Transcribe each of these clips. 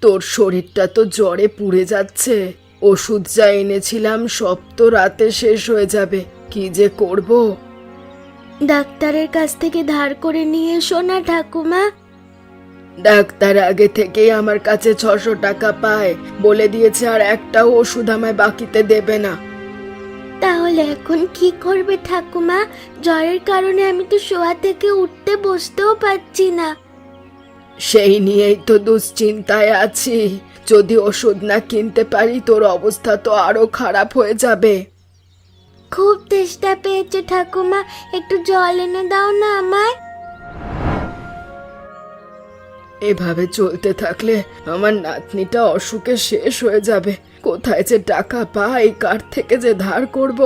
তোর শরীরটা তো জ্বরে পুড়ে যাচ্ছে। ওষুধ যা এনেছিলাম সব তো রাতে শেষ হয়ে যাবে। কি যে করব। ডাক্তারের কাছ থেকে ধার করে নিয়ে এসো না ঠাকুমা। ডাক্তার আগে থেকেই আমার কাছে 600 টাকা পায়, বলে দিয়েছে আর একটাও ওষুধ আমায় বাকিতে দেবে না। তাহলে এখন কি করবে ঠাকুমা? জ্বরের কারণে আমি তো শোয়া থেকে উঠতে বসতেও পারছি না। সেই নিয়েই তো দুশ্চিন্তায় আছি। যদি ওষুধ না কিনতে পারি তোর অবস্থা তো আরো খারাপ হয়ে যাবে। খুব তেষ্টা পেয়েছে ঠাকুমা, একটু জল এনে দাও না আমায়। এভাবে চলতে থাকলে আমার নাতনিটা অসুখে শেষ হয়ে যাবে। কোথায় যে টাকা পাই, কার থেকে যে ধার করব।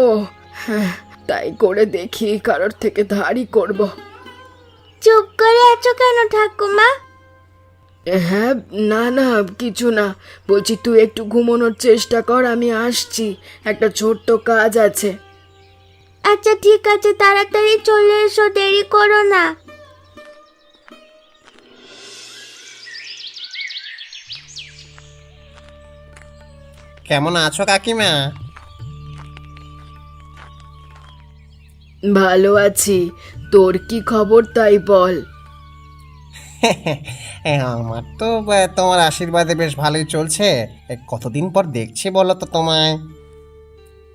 হ্যাঁ, তাই করে দেখি, কারোর থেকে ধারই করব। চুপ করে আছো কেন ঠাকুমা? হ্যাঁ, না না, কিছু না। বলছি তুই একটু ঘুমানোর চেষ্টা কর, আমি আসছি। একটা ছোট্ট কাজ আছে। আচ্ছা ঠিক আছে, তাড়াতাড়ি চলে এসো, দেরি করো না। কেমন আছো কাকিমা? ভালো আছি। তোর কি খবর তাই বল। আমার তো তোমার আশীর্বাদে বেশ ভালোই চলছে। কতদিন পর দেখছি বলো তো তোমায়।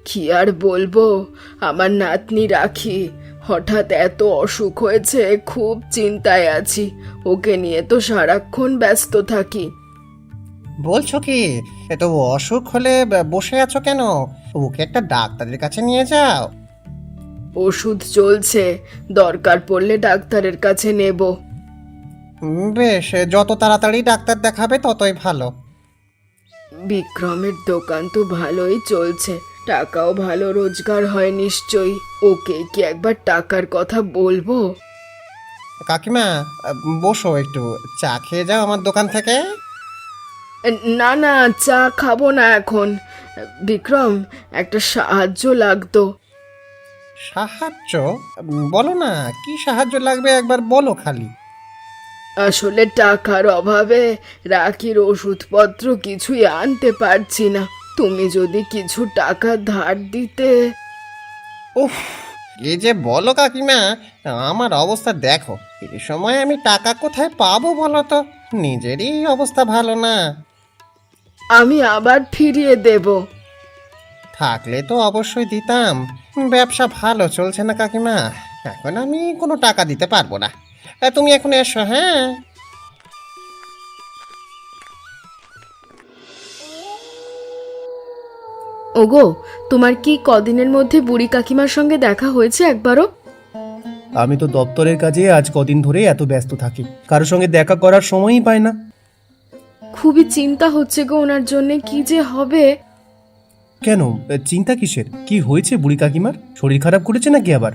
কি আর বলবো, আমার নাতনি রাখি হঠাৎ এত অসুখ হয়েছে, খুব চিন্তায় আছি। ওকে নিয়ে তো সারাক্ষণ ব্যস্ত থাকি। বলছো কি? তো অসুখ হলে বসে আছো কেন? ওকে একটা ডাক্তারের কাছে নিয়ে যাও। ওষুধ চলছে, দরকার পড়লে ডাক্তারের কাছে নেব। বেশ, যত তাড়াতাড়ি ডাক্তার দেখাবে ততই ভালো। বিক্রমের দোকান তো ভালোই চলছে, টাকাও ভালো রোজগার হয় নিশ্চয়ই। ওকে কি একবার টাকার কথা বলবো? কাকিমা, বসো, একটু চা খেয়ে যাও আমার দোকান থেকে। না না, চা খাবো না এখন। বিক্রম, একটা সাহায্য লাগতো। সাহায্য? বলো না, কি সাহায্য লাগবে একবার বলো খালি। আসলে টাকার অভাবে রাখির ওষুধপত্র কিছুই আনতে পারছি না। তুমি যদি কিছু টাকা ধার দিতে। উফ, কি যে বলো কাকিমা, আমার অবস্থা দেখো। এই সময় আমি টাকা কোথায় পাবো বলো তো? নিজেরই অবস্থা ভালো না। আমি আবার ফিরিয়ে দেব। থাকলে তো অবশ্যই দিতাম। ব্যবসা ভালো চলছে না কাকিমা, এখন আমি কোনো টাকা দিতে পারবো না। তুমি এখন এসো, হ্যাঁ? ওগো, তোমার কি কদিনের মধ্যে বুড়ি কাকিমার সঙ্গে দেখা হয়েছে একবারও? আমি তো দপ্তরের কাজে আজ কদিন ধরে এত ব্যস্ত থাকি, কারোর সঙ্গে দেখা করার সময়ই পাই না। খুবই চিন্তা হচ্ছে গো ওনার জন্যে, কি যে হবে। কেন, চিন্তা কিসের? কি হয়েছে বুড়ি কাকিমার? শরীর খারাপ করেছে নাকি আবার?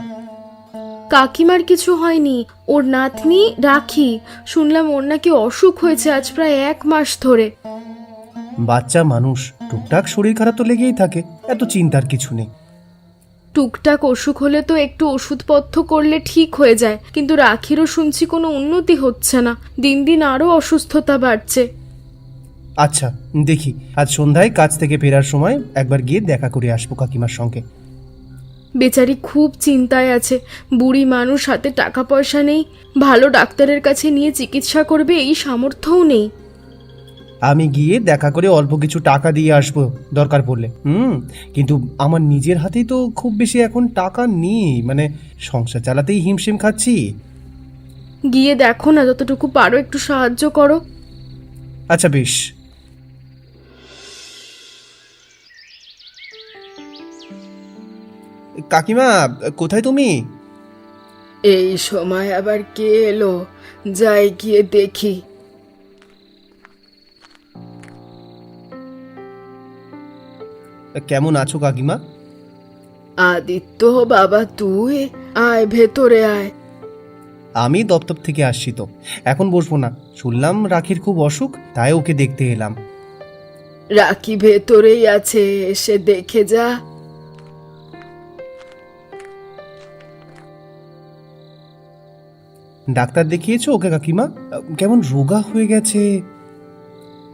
কাকিমার কিছু হয়নি, ওর নাতনি রাখি, শুনলাম ওর নাকি অসুখ হয়েছে আজ প্রায় 1 মাস ধরে। বাচ্চা মানুষ, টুকটাক শরীর খারাপ তো লেগেই থাকে, এত চিন্তার কিছু নেই। টুকটাক অসুখ হলে তো একটু ওষুধপত্র করলে ঠিক হয়ে যায়, কিন্তু রাখিরও শুনছি কোনো উন্নতি হচ্ছে না, দিন দিন আরো অসুস্থতা বাড়ছে। আচ্ছা, দেখি আজ সন্ধ্যায় কাজ থেকে ফেরার সময় একবার গিয়ে দেখা করে আসবো কাকিমার সঙ্গে। বেচারি খুব চিন্তায় আছে। বুড়ি মানুষ, হাতে টাকা পয়সা নেই, ভালো ডাক্তারের কাছে নিয়ে চিকিৎসা করবে এই সামর্থ্যও নেই। আমি গিয়ে দেখা করে অল্প কিছু টাকা দিয়ে আসবো দরকার পড়লে। কিন্তু আমার নিজের হাতেই তো খুব বেশি এখন টাকা নেই, মানে সংসার চালাতেই হিমশিম খাচ্ছি। গিয়ে দেখো না, যতটুকু পারো একটু সাহায্য করো। আচ্ছা বেশ। কাকিমা, কোথায় তুমি? এই সময় আবার কে এলো? যাই গিয়ে দেখি। কেমন আছো কাকিমা? আদিত্য বাবা, তুই আয়, ভেতরে আয়। আমি দপ্তর থেকে আসছি তো, এখন বসবো না। শুনলাম রাখির খুব অসুখ, তাই ওকে দেখতে এলাম। রাখি ভেতরেই আছে, এসে দেখে যা। ডাক্তার দেখিয়েছো ওকে কাকিমা? কেমন রোগা হয়ে গেছে।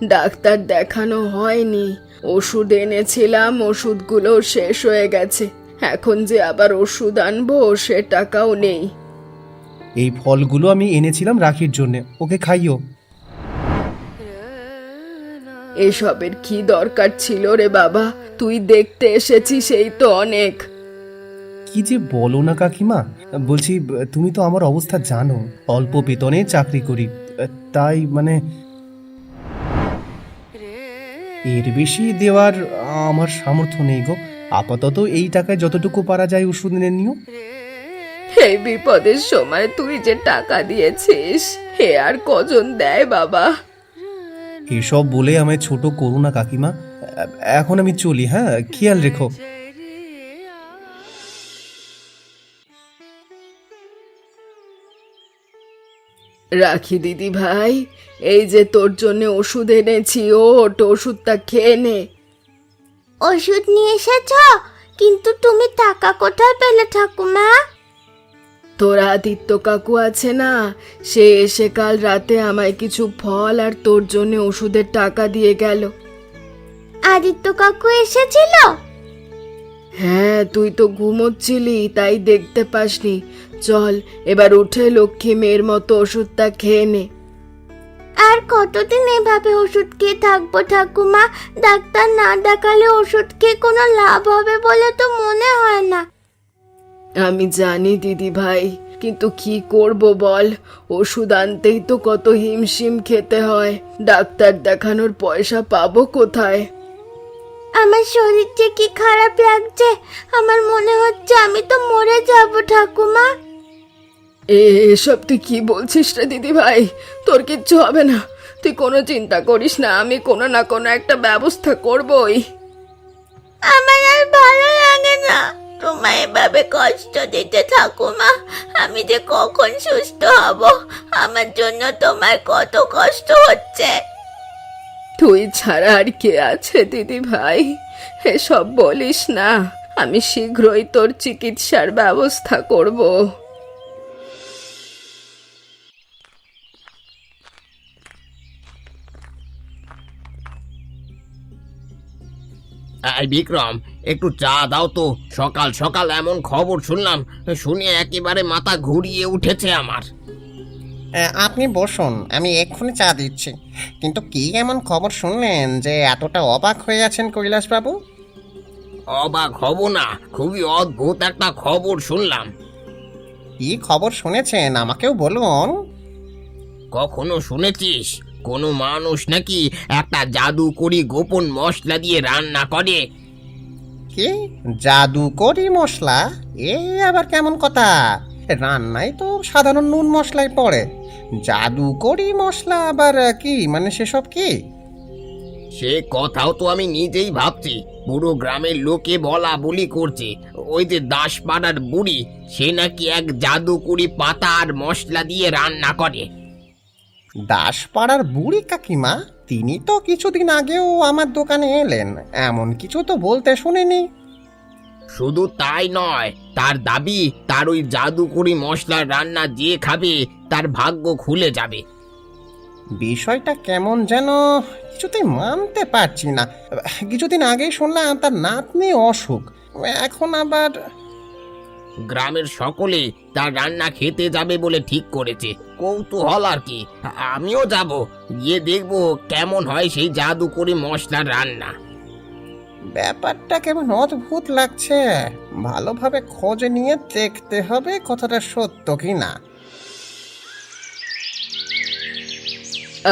ডাক্তার দেখানো হয়নি। ওষুধ এনেছিলাম, ওষুধগুলো শেষ হয়ে গেছে। এখন যে আবার ওষুধ আনবো সে টাকাও নেই। এই ফলগুলো আমি এনেছিলাম রাখির জন্য, ওকে খাইও। এসবের কি দরকার ছিল রে বাবা? তুই দেখতে এসেছিস এই তো অনেক। কি যে বলো না কাকিমা, বলছি তুমি তো আমার অবস্থা জানো, অল্প বেতনে চাকরি করি, তাই মানে এর বেশি দেওয়ার আমার সামর্থ্য নেই গো। আপাতত এই টাকায় যতটুকু পারা যায় ওষুধ এনে নিও। এই বিপদের সময় তুই যে টাকা দিয়েছিস, হে আর কজন দেয় বাবা? এসব বলে আমায় ছোট করো না কাকিমা। এখন আমি চলি, হ্যাঁ, খেয়াল রেখো। রাখি দিদি ভাই, এই যে তোর জন্য ওষুধ এনেছি, ওট ওষুধটা খেয়ে নে। ওষুধ নিয়ে এসেছ, কিন্তু তুমি টাকা কোথায় পেলে ঠাকুমা? তোর আদিত্য কাকু আছে না, সে এসে কাল রাতে আমায় কিছু ফল আর তোর জন্য ওষুধের টাকা দিয়ে গেল। আদিত্য কাকু এসেছিল? হ্যাঁ, তুই তো ঘুমোচ্ছিলি তাই দেখতে পাসনি। চল এবার উঠে লক্ষ্মী মেয়ের মতো ওষুধটা খেয়ে নে। আর কতদিন এভাবে ওষুধ খেয়ে থাকবো ঠাকুমা? ডাক্তার না দেখালে ওষুধ খেয়ে কোনো লাভ হবে বলে তো মনে হয় না। আমি জানি দিদি ভাই, কিন্তু কি করব বল? ওষুধ আনতেই তো কত হিমশিম খেতে হয়। ডাক্তার দেখানোর পয়সা পাবো কোথায়? আমার শরীর যে কি খারাপ লাগছে, আমার মনে হচ্ছে আমি তো মরে যাব ঠাকুমা। এসব তুই কি বলছিস রে দিদি ভাই? তোর কিচ্ছু হবে না, তুই কোনো চিন্তা করিস না, আমি কোনো না কোনো একটা ব্যবস্থা করবই। আমার আর ভালো লাগে না তোমায় এভাবে কষ্ট দিতে ঠাকুমা। আমি যে কখন সুস্থ হব, আমার জন্য তোমার কত কষ্ট হচ্ছে। তুই ছাড়া আর কে আছে দিদি ভাই? এসব বলিস না, আমি শীঘ্রই তোর চিকিৎসার ব্যবস্থা করব। এই বিক্রম, একটু চা দাও তো। সকাল সকাল এমন খবর শুনলাম, শুনে একেবারে মাথা ঘুরিয়ে উঠেছে আমার। আপনি বসুন, আমি এক্ষুনি চা দিচ্ছি। কিন্তু কি এমন খবর শুনলেন যে এতটা অবাক হয়ে আছেন কৈলাসবাবু? অবাক হব না, খুবই অদ্ভুত একটা খবর শুনলাম। কি খবর শুনেছেন আমাকেও বলুন। কখনো শুনেছিস কোনো মানুষ নাকি একটা জাদুকরি গোপন মশলা দিয়ে রান্না করে? কি জাদুকরি মশলা? এ আবার কেমন কথা? রান্নায় তো সাধারণ নুন মশলাই পড়ে, জাদুকরি মশলা আবার কি, মানে সেসব কি? সে কথাও তো আমি নিজেই ভাবছি। পুরো গ্রামের লোকে বলা বলি করছে, ওই যে দাসপাড়ার বুড়ি, সে নাকি এক জাদুকরি পাতা আর মশলা দিয়ে রান্না করে। দাসপাড়ার বুড়ি কাকিমা? তিনি তো কিছুদিন আগেও আমার দোকানে এলেন, এমন কিছু তো বলতে শুনিনি। শুধু তাই নয়, তার দাবি তার ওই জাদুকরি মশলার রান্না যে খাবে তার ভাগ্য খুলে যাবে। বিষয়টা কেমন যেন কিছুতেই মানতে পারছি না। কিছুদিন আগেই শুনলাম তার নাতনি অসুখ, এখন আবার গ্রামের সকলে তার রান্না খেতে যাবে বলে ঠিক করেছে। কৌতূহল আর কি, আমিও যাব, গিয়ে দেখবো কেমন হয় সেই জাদুকরি মশলার রান্না। ব্যাপারটা কেমন অদ্ভুত লাগছে। ভালোভাবে খোঁজ নিয়ে দেখতে হবে কথাটা সত্য কি না।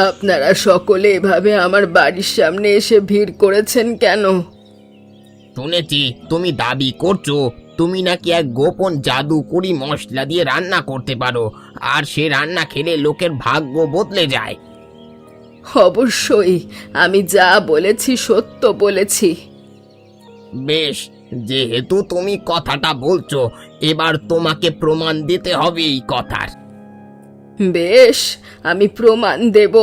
আপনারা সকলে এভাবে আমার বাড়ির সামনে এসে ভিড় করেছেন কেন? শুনেছি তুমি দাবি করছো তুমি নাকি এক গোপন জাদুকরি মশলা দিয়ে রান্না করতে পারো, আর সে রান্না খেলে লোকের ভাগ্য বদলে যায়। অবশ্যই, আমি যা বলেছি সত্য বলেছি। বেশ, যেহেতু তুমি কথাটা বলছো, এবার তোমাকে প্রমাণ দিতে হবে এই কথার। বেশ, আমি প্রমাণ দেব।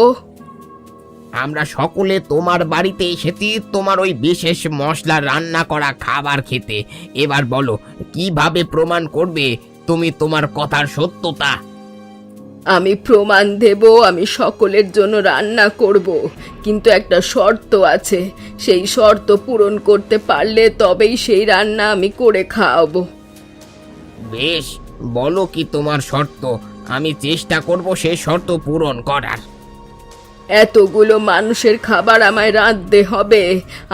আমরা সকলে তোমার বাড়িতে এসেছি তোমার ওই বিশেষ মশলা রান্না করা খাবার খেতে। এবার বলো, কিভাবে প্রমাণ করবে তুমি তোমার কথার সত্যতা? আমি প্রমাণ দেব আমি সকলের জন্য রান্না করব, কিন্তু একটা শর্ত আছে। সেই শর্ত পূরণ করতে পারলে তবেই সেই রান্না আমি করে খাওয়াবো। বেশ, বলো কি তোমার শর্ত? আমি চেষ্টা করব সেই শর্ত পূরণ করার। এতগুলো মানুষের খাবার আমায় রাঁধতে হবে,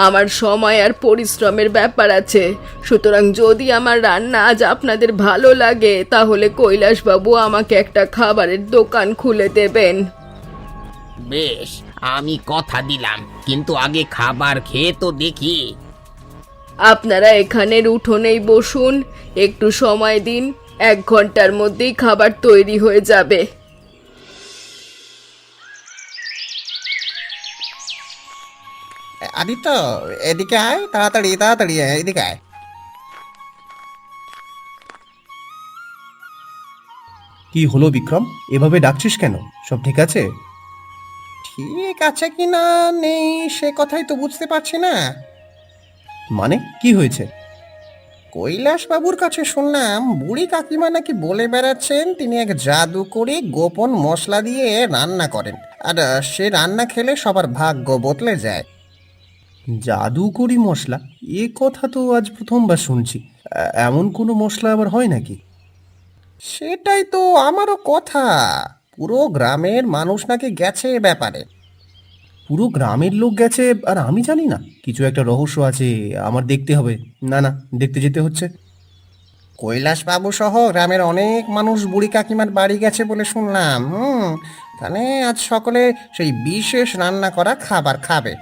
আমার সময় আর পরিশ্রমের ব্যাপার আছে। সুতরাং যদি আমার রান্না আজ আপনাদের ভালো লাগে তাহলে কৈলাসবাবু আমাকে একটা খাবারের দোকান খুলে দেবেন। বেশ, আমি কথা দিলাম, কিন্তু আগে খাবার খেয়ে তো দেখি। আপনারা এখানের উঠোনেই বসুন, একটু সময় দিন, 1 ঘন্টার মধ্যেই খাবার তৈরি হয়ে যাবে। আদিত্য, এদিকে আয়, তাড়াতাড়ি তাড়াতাড়ি আয়, এদিকে আয়। কি হলো বিক্রম, এভাবে ডাকছিস কেন? সব ঠিক আছে? ঠিক আছে কি না নেই সে কথাই তো বুঝতে পারছি না। মানে কি হয়েছে? কৈলাসবাবুর কাছে শুনলাম বুড়ি কাকিমা নাকি বলে বেড়াচ্ছেন তিনি এক জাদু করে গোপন মশলা দিয়ে রান্না করেন, আর সে রান্না খেলে সবার ভাগ্য বদলে যায়। জাদুকরি মশলা? এ কথা তো আজ প্রথমবার শুনছি। এমন কোনো মশলা আবার হয় নাকি? সেটাই তো আমারও কথা। পুরো গ্রামের মানুষ নাকি গেছে এ ব্যাপারে। পুরো গ্রামের লোক গেছে আর আমি জানি না? কিছু একটা রহস্য আছে, আমার দেখতে হবে। না না, দেখতে যেতে হচ্ছে। কৈলাসবাবু সহ গ্রামের অনেক মানুষ বুড়ি কাকিমার বাড়ি গেছে বলে শুনলাম। তাহলে আজ সকলে সেই বিশেষ রান্না করা খাবার খাবে।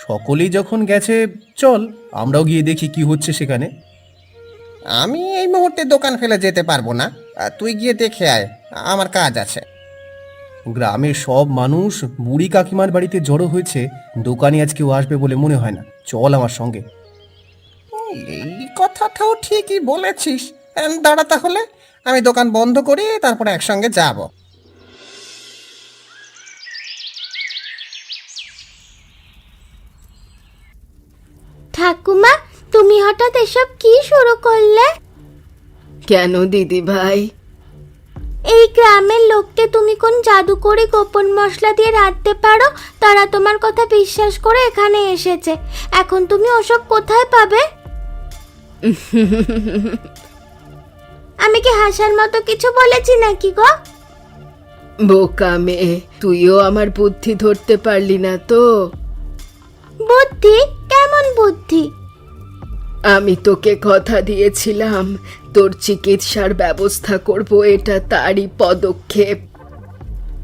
সকলেই যখন গেছে, চল আমরাও গিয়ে দেখি কি হচ্ছে সেখানে। আমি এই মুহূর্তে দোকান ফেলে যেতে পারবো না, তুই গিয়ে দেখে আয়, আমার কাজ আছে। গ্রামের সব মানুষ বুড়ি কাকিমার বাড়িতে জড়ো হয়েছে, দোকানে আজ কেউ আসবে বলে মনে হয় না। চল আমার সঙ্গে। এই কথাটাও ঠিকই বলেছিস। দাঁড়া তাহলে, আমি দোকান বন্ধ করি, তারপরে একসঙ্গে যাব। ঠাকুমা, তুমি হঠাৎ এসব কি শুরু করলে? কেন দিদি ভাই? এই গ্রামের লোককে তুমি কোন জাদু করে গোপন মশলা দিয়ে রাঁধতে পারো, তারা তোমার কথা বিশ্বাস করে এখানে এসেছে। এখন তুমি ওসব কোথায় পাবে? আমি কি হাসার মতো কিছু বলেছি নাকি গো? বোকা মেয়ে, তুইও আমার বুদ্ধি ধরতে পারলি না তো? বুদ্ধি? কেমন বুদ্ধি? আমি তোকে কথা দিয়েছিলাম তোর চিকিৎসার ব্যবস্থা করব, এটা তারই পদক্ষেপ।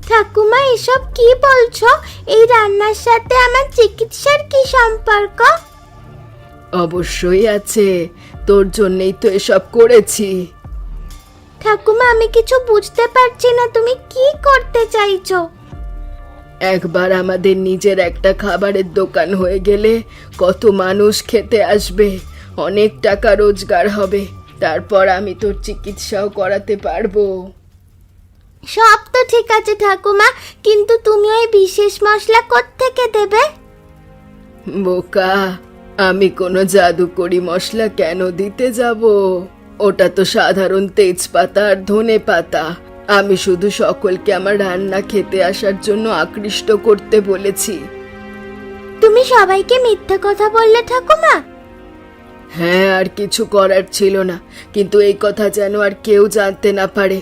ঠাকুমা, এসব কি বলছো? এই রান্নার সাথে আমার চিকিৎসার কি সম্পর্ক? অবশ্যই আছে, তোর জন্যই তো এসব করেছি। ঠাকুমা, আমি কিছু বুঝতে পারছি না, তুমি কি করতে চাইছো? একবার আমাদের নিজের একটা খাবারের দোকান হয়ে গেলে কত মানুষ খেতে আসবে, অনেক টাকা রোজগার হবে, তারপর আমি তোর চিকিৎসাও করাতে পারবো। সব তো ঠিক আছে ঠাকুমা, কিন্তু তুমি ওই বিশেষ মশলা কোত্থেকে দেবে? বোকা, আমি কোনো জাদুকরি মশলা কেন দিতে যাব? ওটা তো সাধারণ তেজপাতা আর ধনে পাতা। আমি শুধু সকলকে আমার রান্না খেতে আসার জন্য আকৃষ্ট করতে বলেছি। তুমি সবাইকে মিথ্যা কথা বললে ঠাকুমা? হ্যাঁ, আর কিছু করার ছিল না, কিন্তু এই কথা যেন আর কেউ জানতে না পারে।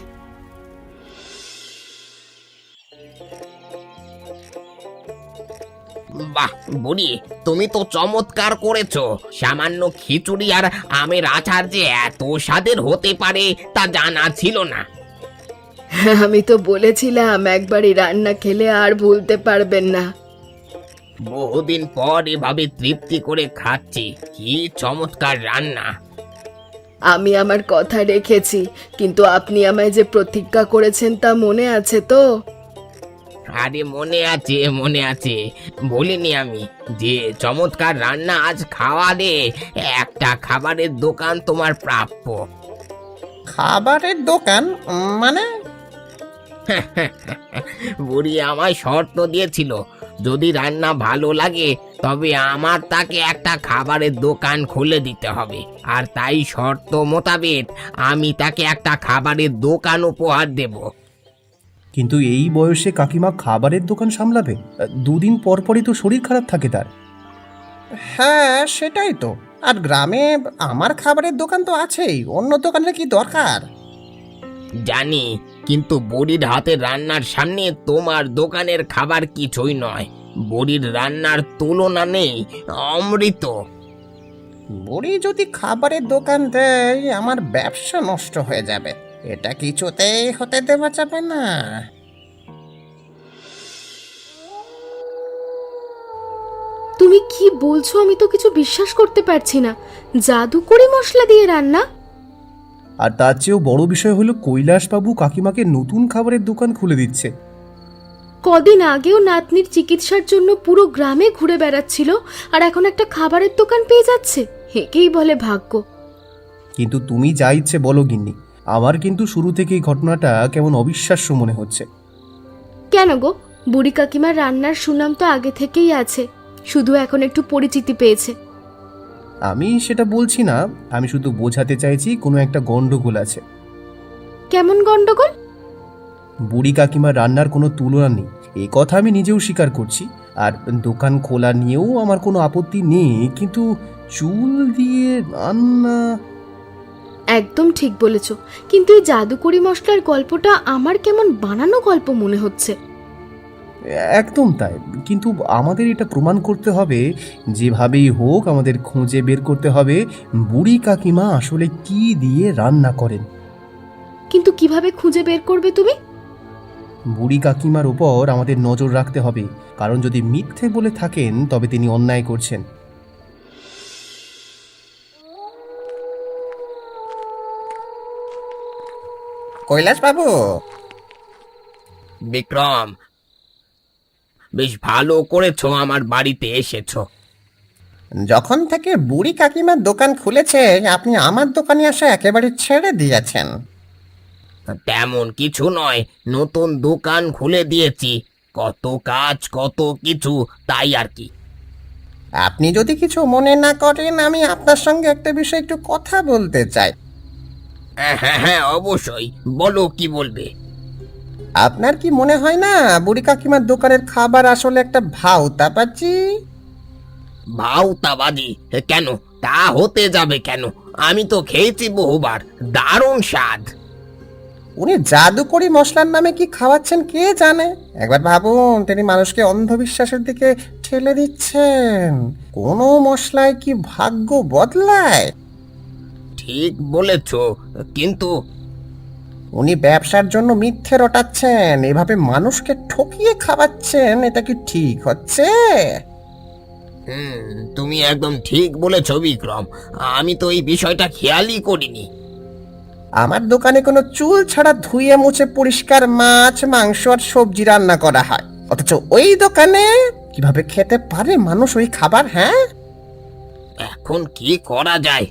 বাহ বুড়ি, তুমি তো চমৎকার করেছো। সামান্য খিচুড়ি আর আমের আচার যে এত স্বাদের হতে পারে তা জানা ছিল না। আমি তো বলেছিলাম একবারই রান্না খেলে আর ভুলতে পারবেন না। বহুদিন পর এভাবে তৃপ্তি করে খাচ্ছি। কি চমৎকার রান্না! আমি আমার কথা রেখেছি, কিন্তু আপনি আমায় যে প্রতিজ্ঞা করেছেন তা মনে আছে তো? আরে মনে আছে, মনে আছে, বলিনি আমি যে চমৎকার রান্না আজ খাওয়ালে একটা খাবারের দোকান তোমার প্রাপ্য। খাবারের দোকান মানে? বুড়ি আমায় শর্ত দিয়েছিল, যদি রান্না ভালো লাগে তবে আমার তাকে একটা খাবারের দোকান খুলে দিতে হবে, আর তাই শর্ত মোতাবেক আমি তাকে একটা খাবারের দোকান উপহার দেব। কিন্তু এই বয়সে কাকিমা খাবারের দোকান সামলাবে? দুদিন পর পরই তো শরীর খারাপ থাকে তার। হ্যাঁ সেটাই তো। আর গ্রামে আমার খাবারের দোকান তো আছেই, অন্য দোকানের কি দরকার? জানি, কিন্তু বুড়ির হাতের রান্নার সামনে তোমার দোকানের খাবার কিছুই নয়। বুড়ির রান্নার তুলনা নেই, অমৃত। বুড়ি যদি খাবারের দোকান দেয় আমার ব্যবসা নষ্ট হয়ে যাবে, এটা কিছুতেই হতে দেওয়া যাবে না। তুমি কি বলছো? আমি তো কিছু বিশ্বাস করতে পারছি না। জাদুকরি মশলা দিয়ে রান্না? আর তার চেয়েও বড় বিষয় হলো কৈলাসবাবু কাকিমাকে নতুন খাবারের দোকান খুলে দিচ্ছে। কদিন আগেও নাতনির চিকিৎসার জন্য পুরো গ্রামে ঘুরে বেড়াচ্ছিল, আর এখন একটা খাবারের দোকান পেয়ে যাচ্ছে। একেই বলে ভাগ্য। কিন্তু তুমি যা ইচ্ছে বলো গিন্নি, আমার কিন্তু শুরু থেকেই ঘটনাটা কেমন অবিশ্বাস্য মনে হচ্ছে। কেন গো? বুড়ি কাকিমার রান্নার সুনাম তো আগে থেকেই আছে, শুধু এখন একটু পরিচিতি পেয়েছে। আমি সেটা বলছি না, আমি শুধু বোঝাতে চাইছি কোনো একটা গন্ডগোল আছে। কেমন গন্ডগোল? বুড়ি কাকিমার রান্নার কোনো তুলনা নেই, এই কথা আমি নিজেও স্বীকার করছি। আর দোকান খোলা নিয়েও আমার কোনো আপত্তি নেই, কিন্তু চুল দিয়ে রান্না। একদম ঠিক বলেছ, কিন্তু এই জাদুকরি মশলার গল্পটা আমার কেমন বানানো গল্প মনে হচ্ছে। একদম তাই, কিন্তু আমাদের এটা প্রমাণ করতে হবে, যেভাবেই হোক আমাদের খুঁজে বের করতে হবে বুড়ি কাকিমা আসলে কি দিয়ে রান্না করেন। কিন্তু কিভাবে খুঁজে বের করবে তুমি? বুড়ি কাকিমার উপর আমাদের নজর রাখতে হবে, কারণ যদি মিথ্যে বলে থাকেন তবে তিনি অন্যায় করছেন। কৈলাসবাবু, বিক্রম, বেশ ভালো করেছো আমার বাড়িতে এসেছো। যখন থেকে বুড়ি কাকিমার দোকান খুলেছে আপনি আমার দোকানে আসা একেবারে ছেড়ে দিয়েছেন। তেমন কিছু নয়, নতুন দোকান খুলে দিয়েছি, কত কাজ কত কিছু, তাই আর কি। আপনি যদি কিছু মনে না করেন আমি আপনার সঙ্গে একটা বিষয় একটু কথা বলতে চাই। হ্যাঁ হ্যাঁ হ্যাঁ, অবশ্যই বলো, কি বলবে। আপনার কি মনে হয় না বুড়ি কাকিমার দোকানের খাবার আসলে একটা ভাওতাবাজি? ভাওতাবাজি? কেন? তা হতে যাবে কেন? আমি তো খেয়েছি বহুবার, দারুণ স্বাদ। উনি জাদুকরি মশলার নামে কি খাওয়াচ্ছেন কে জানে। একবার ভাবুন, তিনি মানুষকে অন্ধবিশ্বাসের দিকে ঠেলে দিচ্ছেন। কোনো মশলায় কি ভাগ্য বদলায়? ঠিক বলেছ, কিন্তু উনি ব্যবসার জন্য মিথ্যে রটাচ্ছেন, এভাবে মানুষকে ঠকিয়ে খাওয়াচ্ছেন, এটা কি ঠিক হচ্ছে? তুমি একদম ঠিক বলেছ বিক্রম, আমি তো এই বিষয়টা খেয়ালই করিনি। আমার দোকানে কোনো চুল ছাড়া ধুয়ে মুছে পরিষ্কার মাছ, মাংস আর সবজি রান্না করা হয়, অথচ ওই দোকানে কিভাবে খেতে পারে মানুষ ওই খাবার? হ্যাঁ, এখন কি করা যায়?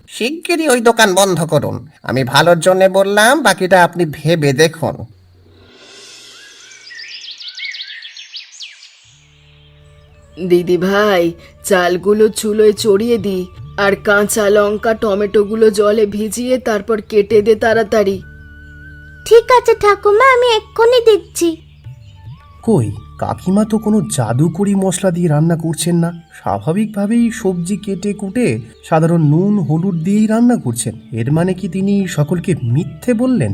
শিগগিরই ওই দোকান বন্ধ করুন। আমি ভালোর জন্য বললাম, বাকিটা আপনি ভেবে দেখুন। দিদি ভাই, চালগুলো চুলোয় চড়িয়ে দি, আর কাঁচা লঙ্কা টমেটোগুলো জলে ভিজিয়ে তারপর কেটে দে তাড়াতাড়ি। ঠিক আছে ঠাকুমা, আমি এক্ষুনি দিচ্ছি। কই, কাকিমা তো কোনো জাদুকরি মশলা দিয়ে রান্না করছেন না, স্বাভাবিকভাবেই সবজি কেটে কুটে সাধারণ নুন হলুদ দিয়েই রান্না করছেন। এর মানে কি তিনি সকলকে মিথ্যে বললেন?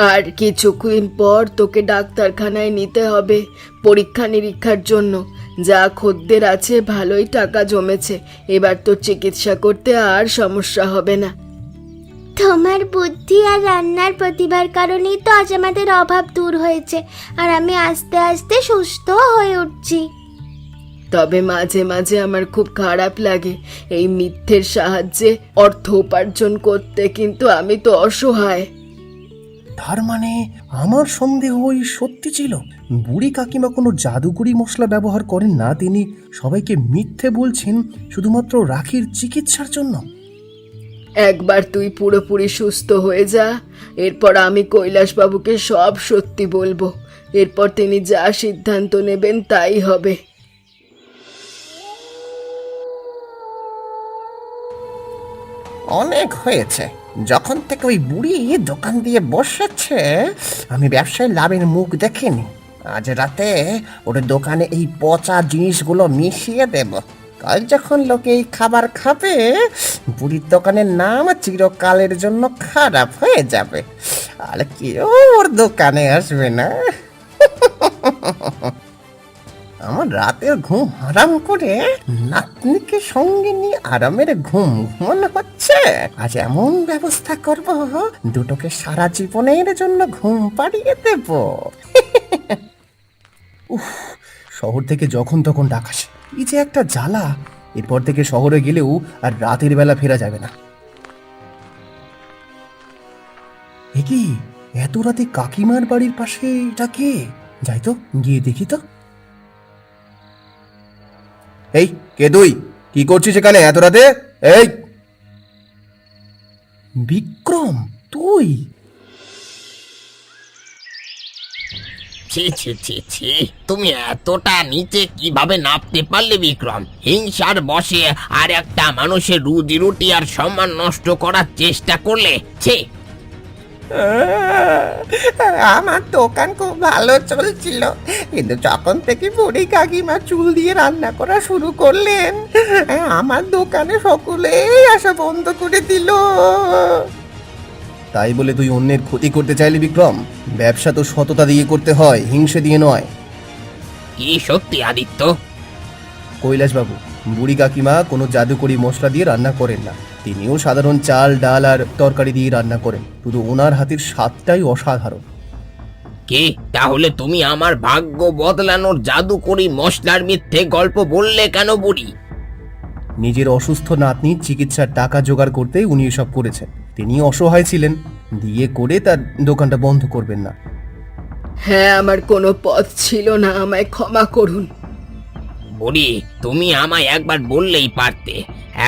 আর কিছুক্ষণ পর তোকে ডাক্তারখানায় নিতে হবে পরীক্ষা নিরীক্ষার জন্য। যা খদ্দের আছে ভালোই টাকা জমেছে, এবার তো চিকিৎসা করতে আর সমস্যা হবে না। তোমার বুদ্ধি আর রান্নার প্রতিভার কারণেই তো আজ আমাদের অভাব দূর হয়েছে, আর আমি আস্তে আস্তে সুস্থ হয়ে উঠছি। তবে মাঝে মাঝে আমার খুব খারাপ লাগে, এই মিথ্যের সাহায্যে অর্থ উপার্জন করতে, কিন্তু আমি তো অসহায়। তার মানে আমার সন্দেহ ওই সত্যি ছিল, বুড়ি কাকিমা কোনো জাদুকরি মশলা ব্যবহার করেন না, তিনি সবাইকে মিথ্যে বলছেন শুধুমাত্র রাখির চিকিৎসার জন্য। একবার তুই পুরোপুরি সুস্থ হয়ে যা, এরপর আমি কৈলাসবাবুকে সব সত্যি বলবো। এরপর তিনি যা সিদ্ধান্ত নেবেন তাই হবে। অনেক হয়েছে, যখন থেকে ওই বুড়ি দোকান দিয়ে বসেছে আমি ব্যবসায় লাভের মুখ দেখিনি। আজ রাতে ওর দোকানে এই পচা জিনিসগুলো মিশিয়ে দেব। কাল যখন লোকে এই খাবার খাবে বুড়ির দোকানের নাম চিরকালের জন্য খারাপ হয়ে যাবে, আর কেউ ওর দোকানে আসবে না। আমার রাতের ঘুম হারাম করে নাতনিকে সঙ্গে নিয়ে আরামের ঘুম ঘুমানো হচ্ছে। আজ এমন ব্যবস্থা করব দুটোকে সারা জীবনের জন্য ঘুম পাড়িয়ে দেব। শহর থেকে যখন তখন ডাক আসে, এই যে একটা জ্বালা। এরপর থেকে শহরে গেলেও আর রাতের বেলা ফেরা যাবে না। এ কি, এত রাতে কাকিমার বাড়ির পাশে এটা কে? যাই তো, গিয়ে দেখি তো। এই কে তুই? কি করছিস এখানে এত রাতে? এই বিক্রম, তুই? ছি ছি ছি ছি, তুমি এতটা নিচে কিভাবে নামতে পারলে বিক্রম? হিংসার বশে আর একটা মানুষের রুজি রুটি আর সম্মান নষ্ট করার চেষ্টা করলে। ছি। আমার দোকান খুব ভালো চলছিল, কিন্তু যখন থেকে বুড়ি কাকিমা চুল দিয়ে রান্না করা শুরু করলেন আমার দোকানে সকলেই আসা বন্ধ করে দিল। তাই বলে তুই অন্যের ক্ষতি করতে চাইলি বিক্রম? ব্যবসা তো সততা দিয়ে করতে হয়, হিংসে দিয়ে নয়। কি সত্যি আদিত্য? কৈলাসবাবু, বুড়ি কাকিমা কোনো জাদুকরি মশলা দিয়ে রান্না করেন না। তিনিও সাধারণ চাল ডাল আর তরকারি দিয়ে রান্না করেন, শুধু ওনার হাতের স্বাদটাই অসাধারণ। কে? তাহলে তুমি আমার ভাগ্য বদলানোর জাদুকরি মশলার মিথ্যে গল্প বললে কেন বুড়ি? নিজের অসুস্থ নাতনির চিকিৎসার টাকা জোগাড় করতে উনি এসব করেছেন। তিনি অসহায় ছিলেন, দিয়ে করে তার দোকানটা বন্ধ করবেন না। হ্যাঁ, আমার কোনো পথ ছিল না, আমায় ক্ষমা করুন। বুড়ি, তুমি আমায় একবার বললেই পারতে।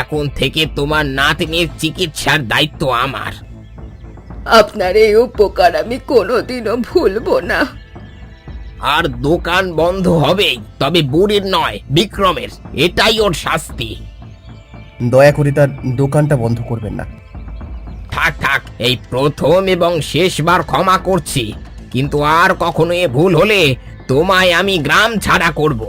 এখন থেকে তোমার নাতনির চিকিৎসার দায়িত্ব আমার। আপনার এই উপকার আমি কোনোদিনও ভুলবো না। আর দোকান বন্ধ হবেই, তবে বুড়ির নয়, বিক্রমের। এটাই ওর শাস্তি। দয়া করে তার দোকানটা বন্ধ করবেন না। থাক থাক, এই প্রথম এবং শেষবার ক্ষমা করছি, কিন্তু আর কখনো এ ভুল হলে তোমায় আমি গ্রাম ছাড়া করব।